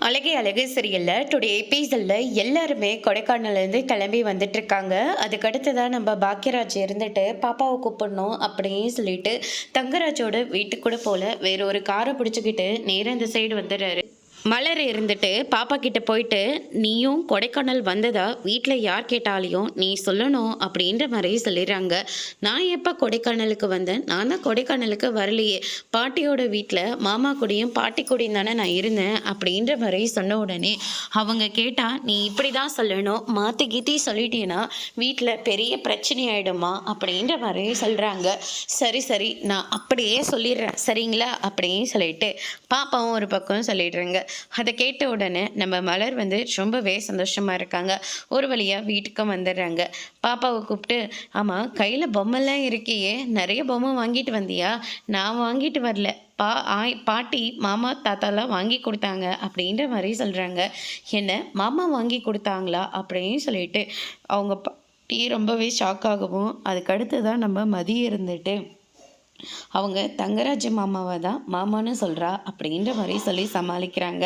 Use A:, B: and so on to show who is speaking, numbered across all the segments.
A: அழகே அழகு சீரியல்ல டுடே எபிசோட்ல எல்லாருமே கொடைக்கானல்லேருந்து கிளம்பி வந்துட்டு இருக்காங்க. அதுக்கடுத்து தான் நம்ம பாக்யராஜ் இருந்துட்டு பாப்பாவை கூப்பிடணும் அப்படின்னு சொல்லிட்டு தங்கராஜோட வீட்டுக்கு கூட போல வேற ஒரு காரை பிடிச்சிக்கிட்டு நேரம் இந்த சைடு வந்துடுறாரு. மலர் இருந்துட்டு பாப்பா கிட்ட போயிட்டு, நீயும் கொடைக்கானல் வந்ததா வீட்டில் யார் கேட்டாலையும் நீ சொல்லணும் அப்படின்ற மாதிரி சொல்லிடுறாங்க. நான் எப்போ கொடைக்கானலுக்கு வந்தேன்? நான் தான் கொடைக்கானலுக்கு வரலையே. பாட்டியோட வீட்டில் மாமா கூடயும் பாட்டி கூடயும் தானே நான் இருந்தேன் அப்படின்ற மாதிரி சொன்ன உடனே அவங்க கேட்டால் நீ இப்படி தான் சொல்லணும், மாற்றி கீத்தி சொல்லிட்டீங்கன்னா வீட்டில் பெரிய பிரச்சனை ஆகிடுமா அப்படின்ற மாதிரி சொல்கிறாங்க. சரி சரி நான் அப்படியே சொல்லிடுறேன் சரிங்களா அப்படின்னு சொல்லிட்டு பாப்பாவும் ஒரு பக்கம் சொல்லிடுறேங்க. அதை கேட்ட உடனே நம்ம மலர் ரொம்பவே சந்தோஷமா இருக்காங்க. ஒரு வழியா வீட்டுக்கும் வந்துடுறாங்க. பாப்பாவை கூப்பிட்டு, ஆமாம் கையில் பொம்மைலாம் இருக்கியே, நிறைய பொம்மை வாங்கிட்டு வந்தியா? நான் வாங்கிட்டு வரல, பாட்டி மாமா தாத்தாலாம் வாங்கி கொடுத்தாங்க அப்படின்ற மாதிரி சொல்கிறாங்க. என்ன மாமா வாங்கி கொடுத்தாங்களா அப்படின்னு சொல்லிட்டு அவங்க பாட்டி ரொம்பவே ஷாக் ஆகவும், அதுக்கடுத்து தான் நம்ம மதியம் இருந்துட்டு அவங்க தங்கராஜ் மாமாவை தான் மாமான்னு சொல்கிறா அப்படின்ற மாதிரி சொல்லி சமாளிக்கிறாங்க.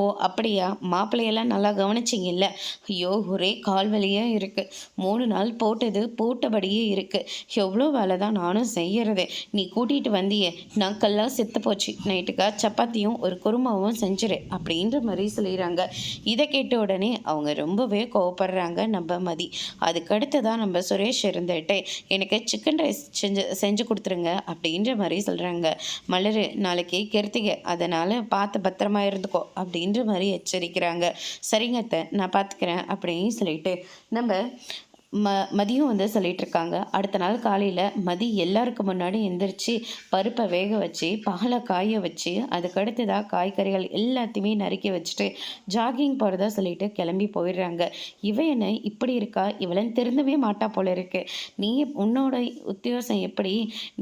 A: ஓ அப்படியா, மாப்பிள்ளையெல்லாம் நல்லா கவனிச்சிங்கல்ல? ஐயோ ஒரே கால் வலியாக இருக்குது, 3 நாள் போட்டது போட்டபடியே இருக்குது, எவ்வளோ வேலை தான் நானும் செய்யறது. நீ கூட்டிகிட்டு வந்தியே, நாக்கெல்லாம் செத்து போச்சு, நைட்டுக்கா சப்பாத்தியும் ஒரு குருமாவும் செஞ்சிரு அப்படின்ற மாதிரி சொல்லிடுறாங்க. இதை கேட்ட உடனே அவங்க ரொம்பவே கோவப்படுறாங்க நம்ம மதி. அதுக்கடுத்து தான் நம்ம சுரேஷ் இருந்துட்டு எனக்கு சிக்கன் ரைஸ் செஞ்சு கொடுத்துருங்க அப்படின்ற மாதிரி சொல்கிறாங்க. மலர் நாளைக்கு கிருத்திகை, அதனால் பார்த்து பத்திரமா இருந்துக்கோ அப்படின்ற மாதிரி எச்சரிக்கிறாங்க. சரிங்க அத்தை நான் பார்த்துக்கிறேன் அப்படின்னு சொல்லிட்டு நம்ம மதியம் சொல்லிட்டு இருக்காங்க. அடுத்த நாள் காலையில் மதி எல்லாருக்கும் முன்னாடி எந்திரிச்சு பருப்பை வேக வச்சு பாலை காய வச்சு அதுக்கடுத்துதான் காய்கறிகள் எல்லாத்தையுமே நறுக்கி வச்சுட்டு ஜாகிங் போகிறதா சொல்லிட்டு கிளம்பி போயிடுறாங்க. இவ என்ன இப்படி இருக்கா, இவளன்னு திருந்தவே மாட்டா போல இருக்கு. நீ உன்னோட உத்தியோகம் எப்படி,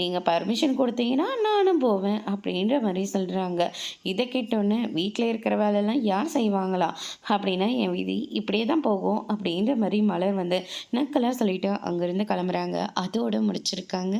A: நீங்கள் பர்மிஷன் கொடுத்தீங்கன்னா நானும் போவேன் அப்படின்ற மாதிரி சொல்கிறாங்க. இதை கேட்டோன்னே வீட்டில் இருக்கிற வேலையெல்லாம் யார் செய்வாங்களா அப்படின்னா என் விதி இப்படியே தான் போகும் அப்படின்ற மாதிரி மலர் நக்கலாக சொல்லிட்டு அங்கேருந்து கிளம்புறாங்க. அதோடு முடிச்சிருக்காங்க.